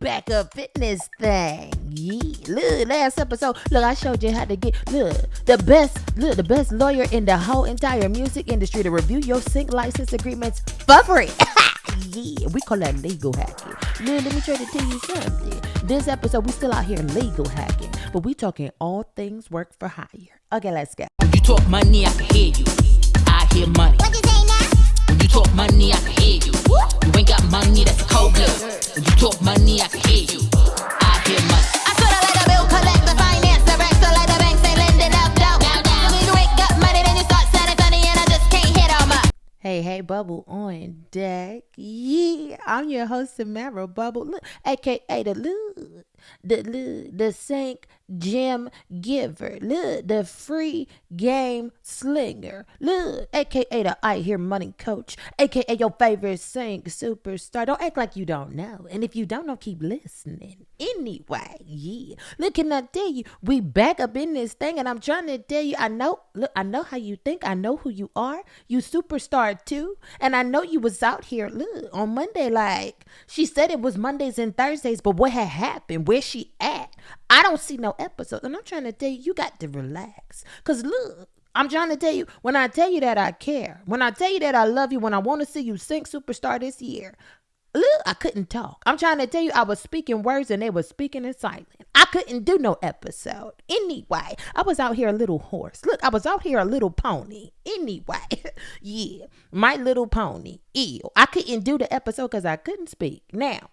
back up in this thing. Yeah. Look, last episode, look, I showed you how to get the best lawyer in the whole entire music industry to review your sync license agreements for free. Yeah, we call that legal hacking. Look, let me try to tell you something. This episode, we still out here legal hacking, but we talking all things work for hire. Okay, let's go. When you talk money, I can hear you. I hear money. What you say now? When you talk money, I can hear you. You ain't got money, that's cold blood. When you talk money, I can hear you. I hear money. I sorta like a bill collector, finance director, like the banks ain't lending out dough. When you wake up money, then you start sounding funny, and I just can't hit on my. Hey, Bubble on deck. Yeah, I'm your host, Tamara Bubble. Look, aka the sync gem giver. Look, the free game slinger. Look, aka the I Hear Money coach. Aka your favorite sync superstar. Don't act like you don't know. And if you don't know, keep listening. Anyway, yeah. Look, can I tell you, we back up in this thing, and I'm trying to tell you, I know how you think. I know who you are. You superstar too. And I know you was out here, look, on Monday, like, she said it was Mondays and Thursdays, but what had happened? Where's she at? I don't see no episode. And I'm trying to tell you, you got to relax. Because look, I'm trying to tell you, when I tell you that I care, when I tell you that I love you, when I want to see you sync superstar this year, look, I couldn't talk. I'm trying to tell you, I was speaking words and they were speaking in silence. I couldn't do no episode. Anyway, I was out here a little horse. Look, I was out here a little pony. Anyway, yeah, my little pony. Ew. I couldn't do the episode because I couldn't speak. Now,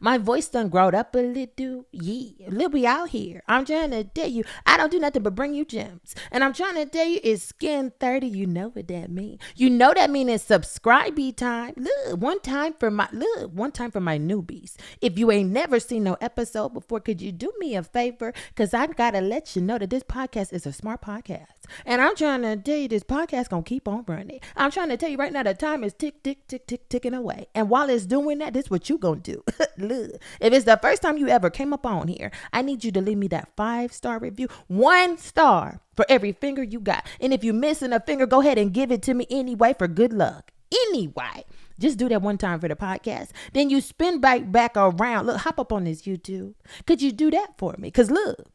my voice done growed up a little. Yeah, little we out here. I'm trying to tell you, I don't do nothing but bring you gems. And I'm trying to tell you, it's skin 30. You know what that mean. You know that mean it's subscribe time. Look, one time for my newbies. If you ain't never seen no episode before, could you do me a favor? Because I gotta let you know that this podcast is a smart podcast. And I'm trying to tell you, this podcast gonna keep on running. I'm trying to tell you right now, the time is ticking away. And while it's doing that, this is what you gonna do. Look, if it's the first time you ever came up on here, I need you to leave me that 5-star review. 1 star for every finger you got. And if you're missing a finger, go ahead and give it to me anyway for good luck. Anyway, just do that one time for the podcast. Then you spin back around. Look, hop up on this YouTube. Could you do that for me? Because look,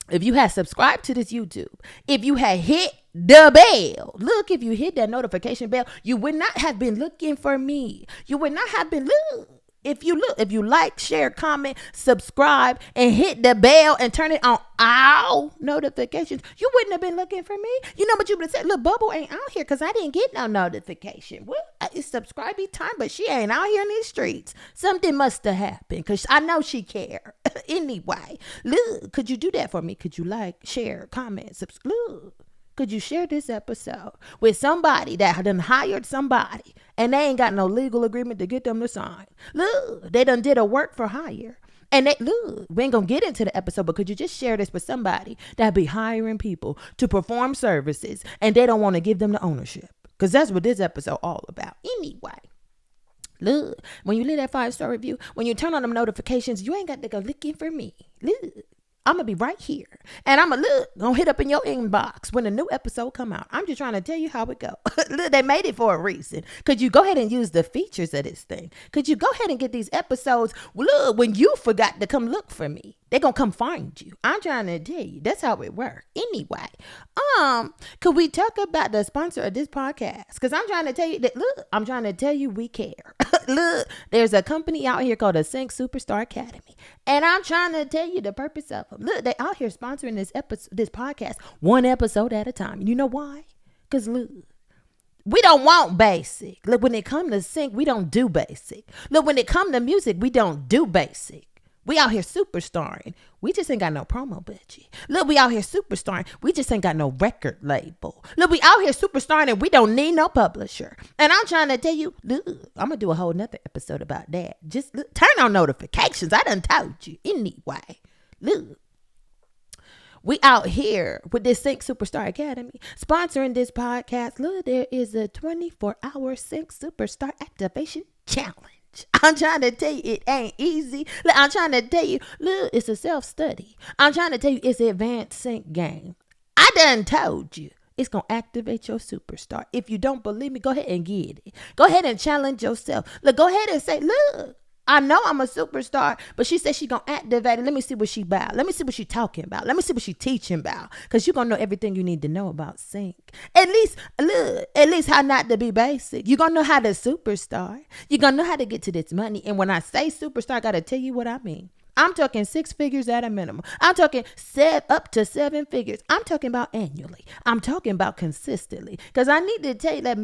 if you had subscribed to this YouTube, if you had hit the bell, look, if you hit that notification bell, you would not have been looking for me. You would not have been, look. If you like, share, comment, subscribe, and hit the bell and turn it on all notifications, you wouldn't have been looking for me. You know what you would have said? Look, Bubble ain't out here because I didn't get no notification. Well, it's subscribing time, but she ain't out here in these streets. Something must have happened because I know she care. Anyway, look, could you do that for me? Could you like, share, comment, subscribe? Could you share this episode with somebody that done hired somebody and they ain't got no legal agreement to get them to sign? Look, they done did a work for hire. And look, we ain't gonna get into the episode, but could you just share this with somebody that be hiring people to perform services and they don't want to give them the ownership? Because that's what this episode all about. Anyway, look, when you leave that 5-star review, when you turn on them notifications, you ain't got to go looking for me. Look, I'm going to be right here. And I'm going to hit up in your inbox when a new episode come out. I'm just trying to tell you how it go. Look, they made it for a reason. Could you go ahead and use the features of this thing? Could you go ahead and get these episodes? Look, when you forgot to come look for me, they going to come find you. I'm trying to tell you. That's how it works. Anyway, could we talk about the sponsor of this podcast? Because I'm trying to tell you that, look, I'm trying to tell you we care. Look, there's a company out here called the Sync Superstar Academy. And I'm trying to tell you the purpose of them. Look, they out here sponsoring this podcast 1 episode at a time. You know why? Because look, we don't want basic. Look, when it come to sync, we don't do basic. Look, when it come to music, we don't do basic. We out here superstarring. We just ain't got no promo budget. Look, we out here superstarring. We just ain't got no record label. Look, we out here superstarring and we don't need no publisher. And I'm trying to tell you, look, I'm going to do a whole nother episode about that. Just look, turn on notifications. I done told you. Anyway, look, we out here with this Sync Superstar Academy sponsoring this podcast. Look, there is a 24-hour Sync Superstar Activation Challenge. I'm trying to tell you, it ain't easy. Look, I'm trying to tell you, look, it's a self-study. I'm trying to tell you, it's an advanced sync game. I done told you. It's going to activate your superstar. If you don't believe me, go ahead and get it. Go ahead and challenge yourself. Look, go ahead and say, look, I know I'm a superstar, but she said she gonna activate it. Let me see what she about. Let me see what she talking about. Let me see what she teaching about. Cause you gonna know everything you need to know about sync. At least, look, at least how not to be basic. You gonna know how to superstar. You gonna know how to get to this money. And when I say superstar, I gotta tell you what I mean. I'm talking 6 figures at a minimum. I'm talking up to 7 figures. I'm talking about annually. I'm talking about consistently. Because I need to tell you that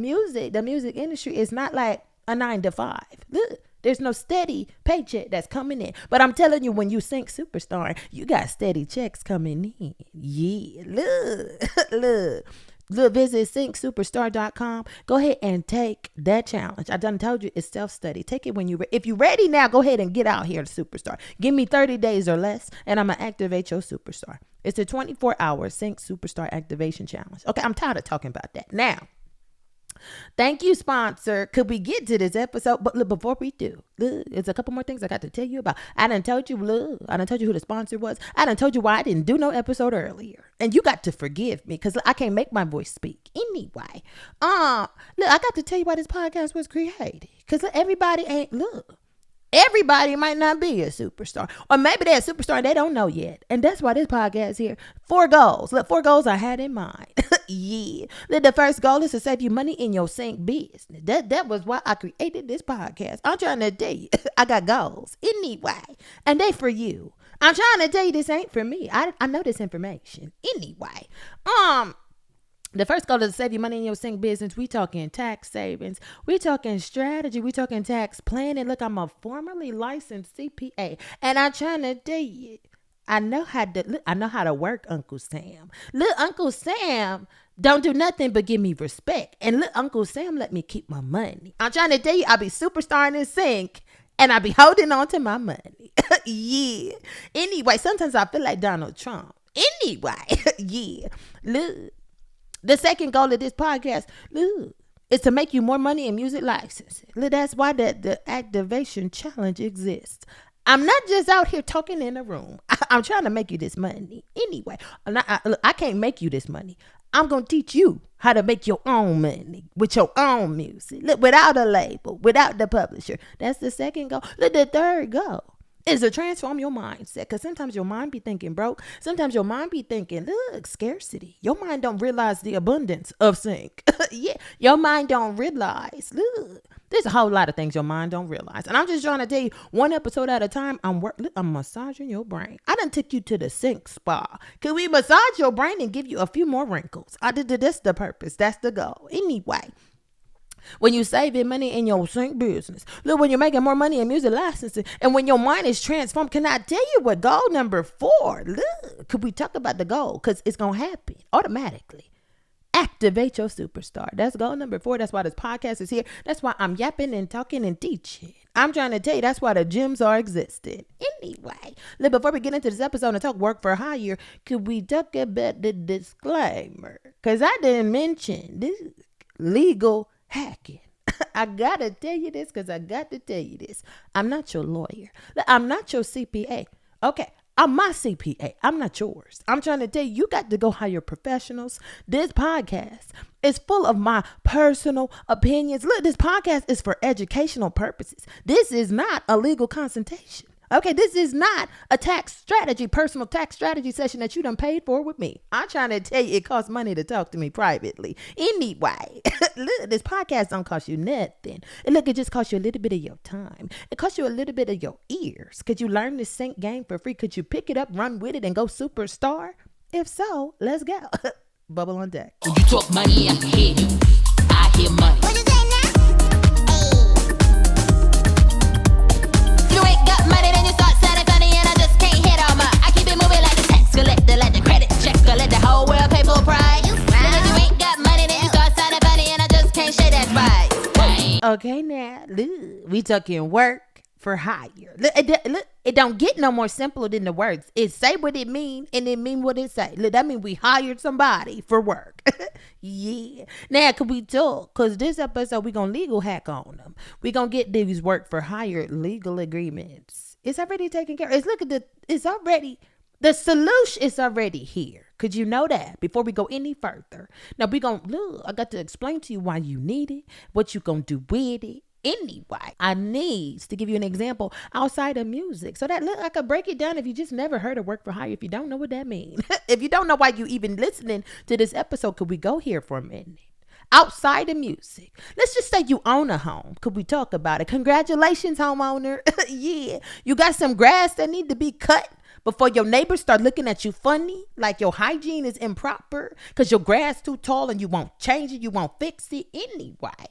the music industry is not like a 9 to 5. Look, there's no steady paycheck that's coming in. But I'm telling you, when you sync superstar, you got steady checks coming in. Yeah, look. Look, visit syncsuperstar.com. Go ahead and take that challenge. I done told you it's self-study. Take it when you're ready. If you're ready now, go ahead and get out here to Superstar. Give me 30 days or less, and I'm going to activate your Superstar. It's a 24-hour Sync Superstar Activation Challenge. Okay, I'm tired of talking about that. Now, thank you, sponsor. Could we get to this episode? But look, before we do, look, there's a couple more things I got to tell you about. I done told you who the sponsor was. I done told you why I didn't do no episode earlier. And you got to forgive me because I can't make my voice speak. Anyway, look, I got to tell you why this podcast was created. Because everybody might not be a superstar. Or maybe they're a superstar and they don't know yet. And that's why this podcast here. 4 goals. Look, 4 goals I had in mind. Yeah. Look, the first goal is to save you money in your sync business. That was why I created this podcast. I'm trying to tell you, I got goals. Anyway. And they for you. I'm trying to tell you this ain't for me. I know this information. Anyway. The first goal is to save you money in your sync business. We talking tax savings. We talking strategy. We talking tax planning. Look, I'm a formerly licensed CPA, and I'm trying to tell you, I know how to work, Uncle Sam. Look, Uncle Sam don't do nothing but give me respect, and look, Uncle Sam let me keep my money. I'm trying to tell you, I be superstarring in sync. And I be holding on to my money. Yeah. Anyway, sometimes I feel like Donald Trump. Anyway, yeah. Look. The second goal of this podcast, look, is to make you more money in music licensing. Look, that's why the activation challenge exists. I'm not just out here talking in a room. I'm trying to make you this money. Anyway, I can't make you this money. I'm going to teach you how to make your own money with your own music. Look, without a label, without the publisher. That's the second goal. Look, the third goal is to transform your mindset. Because sometimes your mind be thinking broke. Sometimes your mind be thinking, look, scarcity. Your mind don't realize the abundance of sync. Yeah, your mind don't realize. Look, there's a whole lot of things your mind don't realize. And I'm just trying to tell you, one episode at a time, I'm massaging your brain. I done took you to the sync spa. Can we massage your brain and give you a few more wrinkles? That's the purpose. That's the goal. Anyway. When you saving money in your sync business, look, when you're making more money in music licensing, and when your mind is transformed, can I tell you what goal number 4? Look, could we talk about the goal? Because it's going to happen automatically. Activate your superstar. That's goal number 4. That's why this podcast is here. That's why I'm yapping and talking and teaching. I'm trying to tell you, that's why the gyms are existing. Anyway, look, before we get into this episode and talk work for hire, could we talk about the disclaimer? Because I didn't mention this legal hacking. I gotta tell you this because I got to tell you this. I'm not your lawyer. I'm not your CPA. Okay, I'm my CPA. I'm not yours. I'm trying to tell you, you got to go hire professionals. This podcast is full of my personal opinions. Look, this podcast is for educational purposes. This is not a legal consultation. Okay, this is not a personal tax strategy session that you done paid for with me. I'm trying to tell you it costs money to talk to me privately. Anyway, look, this podcast don't cost you nothing. And look, it just costs you a little bit of your time. It costs you a little bit of your ears. Could you learn this sync game for free? Could you pick it up, run with it, and go superstar? If so, let's go. Bubble on deck. When you talk money, I can hear you. I hear money. What you say now? Hey. You ain't got money, then you start sounding funny, and I just can't hit on my. I keep it moving like the tax collector, like the credit checker, let the whole world pay full price. And if you ain't got money, then you start sounding funny, and I just can't shake that right. Okay, now, look, we talking work for hire. Look, it don't get no more simpler than the words. It say what it mean, and it mean what it say. Look, that mean we hired somebody for work. Yeah. Now, can we talk? Because this episode, we going to legal hack on them. We going to get these work for hire legal agreements. It's already taken care of. The solution is already here. Could you know that before we go any further? Now, I got to explain to you why you need it, what you going to do with it. Anyway, I need to give you an example outside of music. So that look, I could break it down if you just never heard of work for hire, if you don't know what that means. If you don't know why you even listening to this episode, could we go here for a minute? Outside of music, let's just say you own a home. Could we talk about it? Congratulations, homeowner. Yeah, you got some grass that need to be cut before your neighbors start looking at you funny, like your hygiene is improper because your grass too tall and you won't change it, you won't fix it anyway.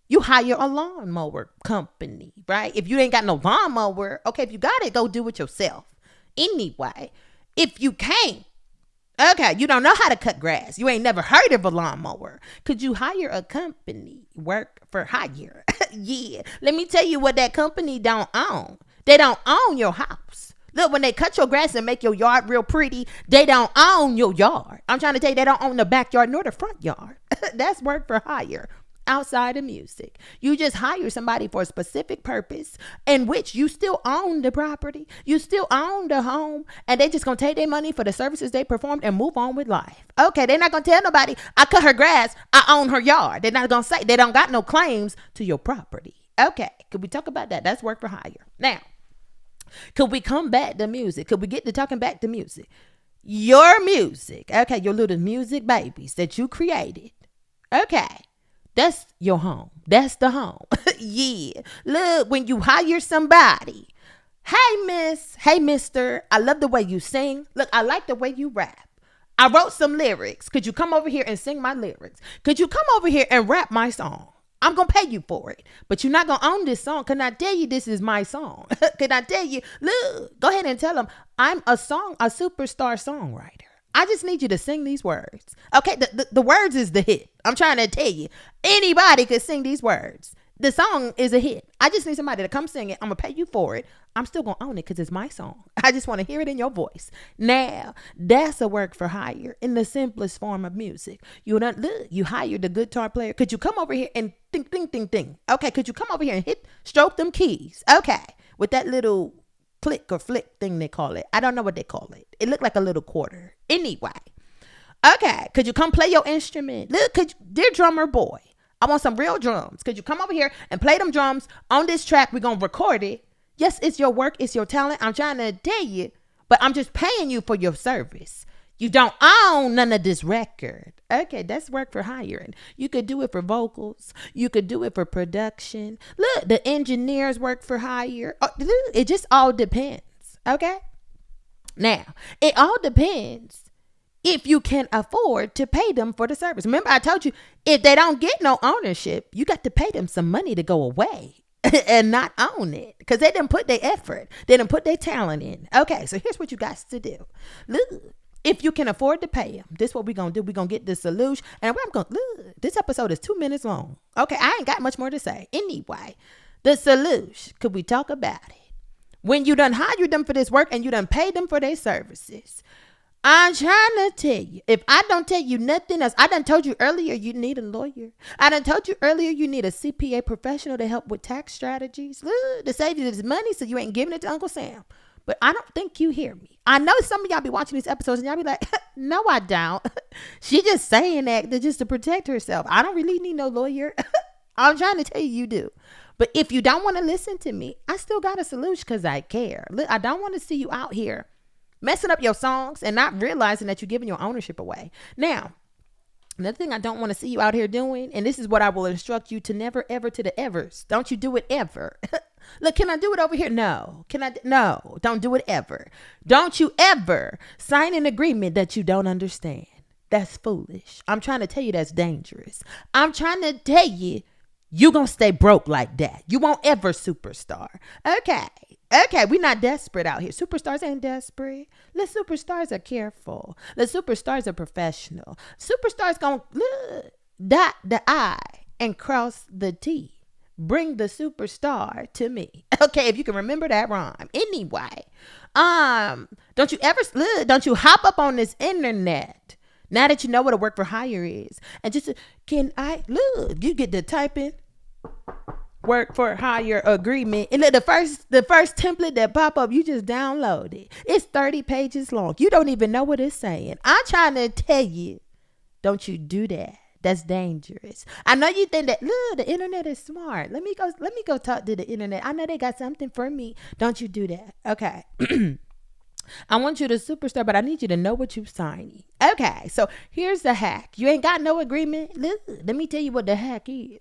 You hire a lawnmower company, right? If you ain't got no lawnmower, okay, if you got it, go do it yourself. Anyway, if you can't, okay, you don't know how to cut grass, you ain't never heard of a lawnmower, could you hire a company, work for hire? Yeah, let me tell you what that company don't own. They don't own your house. Look, when they cut your grass and make your yard real pretty, they don't own your yard. I'm trying to tell you, they don't own the backyard nor the front yard. That's work for hire. Outside of music, you just hire somebody for a specific purpose in which you still own the property, you still own the home, and they just gonna take their money for the services they performed and move on with life. Okay, they're not gonna tell nobody, I cut her grass, I own her yard. They're not gonna say, they don't got no claims to your property. Okay, could we talk about that? That's work for hire. Now, could we come back to music? Could we get to talking back to music? Your music, okay, your little music babies that you created, okay, that's your home. That's the home. Yeah. Look, when you hire somebody, hey, miss, hey, mister, I love the way you sing. Look, I like the way you rap. I wrote some lyrics. Could you come over here and sing my lyrics? Could you come over here and rap my song? I'm going to pay you for it. But you're not going to own this song. Can I tell you this is my song? Can I tell you, look, go ahead and tell them I'm a superstar songwriter. I just need you to sing these words. Okay, the words is the hit. I'm trying to tell you, anybody could sing these words. The song is a hit. I just need somebody to come sing it. I'm going to pay you for it. I'm still going to own it because it's my song. I just want to hear it in your voice. Now, that's a work for hire in the simplest form of music. You hired the guitar player. Could you come over here and think? Okay, could you come over here and stroke them keys? Okay, with that little click or flick thing they call it. I don't know what they call it. It looked like a little quarter. Anyway. Okay. Could you come play your instrument? Look, dear drummer boy, I want some real drums. Could you come over here and play them drums on this track? We're going to record it. Yes, it's your work. It's your talent. I'm trying to tell you, but I'm just paying you for your service. You don't own none of this record. Okay, that's work for hiring. You could do it for vocals. You could do it for production. Look, the engineers work for hire. It just all depends. Okay? Now, it all depends if you can afford to pay them for the service. Remember, I told you, if they don't get no ownership, you got to pay them some money to go away and not own it because they didn't put their effort. They didn't put their talent in. Okay, so here's what you got to do. Look. If you can afford to pay them, this is what we're going to do. We're going to get this solution. And this episode is 2 minutes long. Okay, I ain't got much more to say. Anyway, the solution, could we talk about it? When you done hired them for this work and you done paid them for their services, I'm trying to tell you, if I don't tell you nothing else, I done told you earlier you need a lawyer. I done told you earlier you need a CPA professional to help with tax strategies, to save you this money so you ain't giving it to Uncle Sam. But I don't think you hear me. I know some of y'all be watching these episodes and y'all be like, no, I don't. She just saying that just to protect herself. I don't really need no lawyer. I'm trying to tell you, you do. But if you don't want to listen to me, I still got a solution because I care. Look, I don't want to see you out here messing up your songs and not realizing that you're giving your ownership away. Now, another thing I don't want to see you out here doing, and this is what I will instruct you to never, ever to the evers. Don't you do it ever. Look, can I do it over here? No. No, don't do it ever. Don't you ever sign an agreement that you don't understand. That's foolish. I'm trying to tell you that's dangerous. I'm trying to tell you, you're going to stay broke like that. You won't ever superstar. Okay, we're not desperate out here. Superstars ain't desperate. The superstars are careful. The superstars are professional. Superstars going to dot the I and cross the T. Bring the superstar to me. Okay, if you can remember that rhyme. Anyway, don't you hop up on this internet now that you know what a work for hire is, and just you get to type in work for hire agreement, and look, the first template that pop up, you just download it. It's 30 pages long. You don't even know what it's saying. I'm trying to tell you, don't you do that. That's dangerous. I know you think that, look, the internet is smart. Let me go talk to the internet. I know they got something for me. Don't you do that. Okay. I want you to superstar, but I need you to know what you're signing. Okay, so here's the hack. You ain't got no agreement. Let me tell you what the hack is.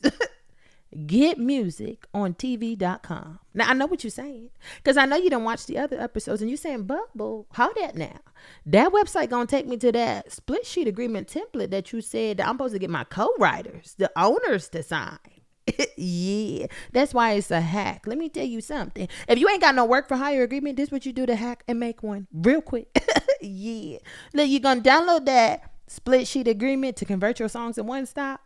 Get music on TV.com. Now, I know what you're saying, because I know you don't watch the other episodes, and you're saying, Bubble, how that now? That website going to take me to that split sheet agreement template that you said that I'm supposed to get my co-writers, the owners, to sign. Yeah, that's why it's a hack. Let me tell you something. If you ain't got no work for hire agreement, this is what you do to hack and make one real quick. Yeah. Look, you're going to download that split sheet agreement to convert your songs in one stop.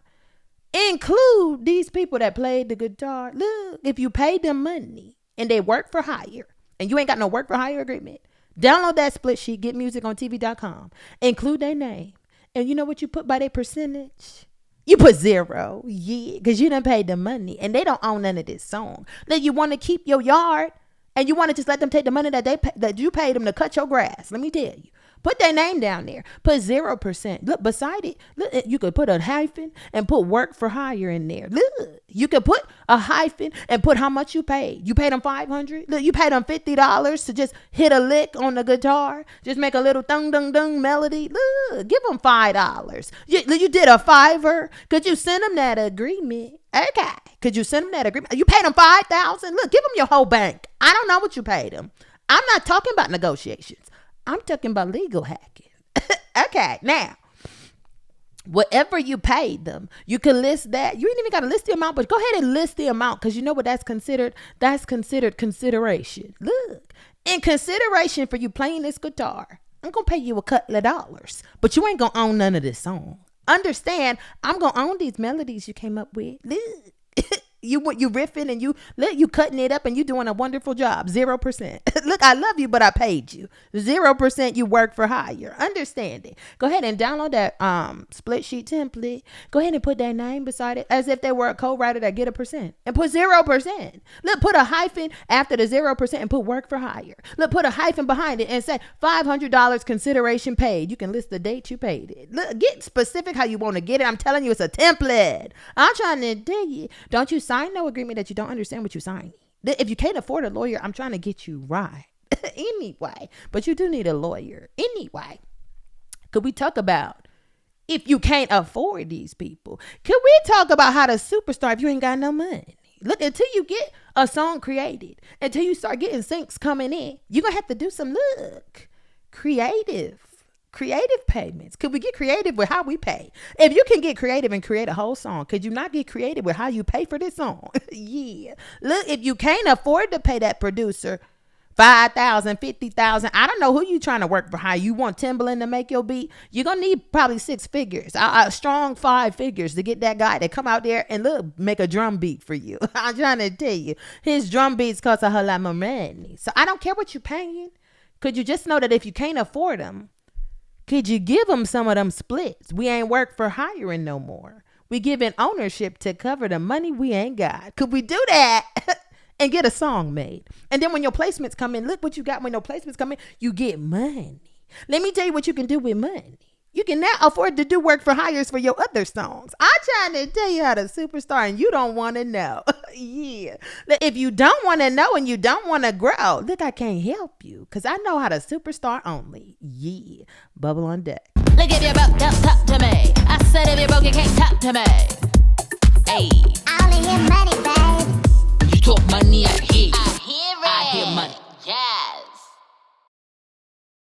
Include these people that played the guitar. Look, if you paid them money and they work for hire and you ain't got no work for hire agreement, download that split sheet, get music on TV.com, include their name. And you know what you put by their percentage? You put 0. Yeah, because you done paid the money and they don't own none of this song. Then you want to keep your yard and you want to just let them take the money that you paid them to cut your grass. Let me tell you. Put their name down there. Put 0%. Look, beside it, look, you could put a hyphen and put work for hire in there. Look, you could put a hyphen and put how much you paid. You paid them $500. Look, you paid them $50 to just hit a lick on the guitar. Just make a little dung dung dung melody. Look, give them $5. You did a $5. Could you send them that agreement? Okay. Could you send them that agreement? You paid them $5,000. Look, give them your whole bank. I don't know what you paid them. I'm not talking about negotiations. I'm talking about legal hacking. Okay, now, whatever you paid them, you can list that. You ain't even got to list the amount, but go ahead and list the amount, because you know what that's considered? That's considered consideration. Look, in consideration for you playing this guitar, I'm going to pay you a couple of dollars, but you ain't going to own none of this song. Understand, I'm going to own these melodies you came up with. Look. You riffing and you cutting it up and you doing a wonderful job. 0%. Look, I love you, but I paid you. 0% you work for hire. Understand it. Go ahead and download that split sheet template. Go ahead and put their name beside it as if they were a co-writer that get 1%. And put 0%. Look, put a hyphen after the 0% and put work for hire. Look, put a hyphen behind it and say $500 consideration paid. You can list the date you paid it. Look, get specific how you want to get it. I'm telling you, it's a template. I'm trying to tell you. Don't you sign no agreement that you don't understand what you sign. If you can't afford a lawyer, I'm trying to get you right. Anyway, but you do need a lawyer. Anyway, could we talk about if you can't afford these people? Could we talk about how to superstar if you ain't got no money? Look, until you get a song created, until you start getting syncs coming in, you're going to have to do some creative payments. Could we get creative with how we pay? If you can get creative and create a whole song, could you not get creative with how you pay for this song? Yeah. Look, if you can't afford to pay that producer $5,000, $50,000, I don't know who you trying to work for. How you want Timbaland to make your beat? You're gonna need probably 6 figures, a strong 5 figures to get that guy to come out there and look, make a drum beat for you. I'm trying to tell you, his drum beats cost a whole lot more money. So I don't care what you're paying. Could you just know that if you can't afford them, could you give them some of them splits? We ain't work for hiring no more. We giving ownership to cover the money we ain't got. Could we do that and get a song made? And then when your placements come in, look what you got when your placements come in. You get money. Let me tell you what you can do with money. You can now afford to do work for hires for your other songs. I'm trying to tell you how to superstar and you don't want to know. Yeah. If you don't want to know and you don't want to grow, look, I can't help you because I know how to superstar only. Yeah. Bubble on deck. Look, if you're broke, don't talk to me. I said if you're broke, you can't talk to me. Hey. I only hear money, babe. You talk money, I hear you. I hear it. I hear money. Yeah.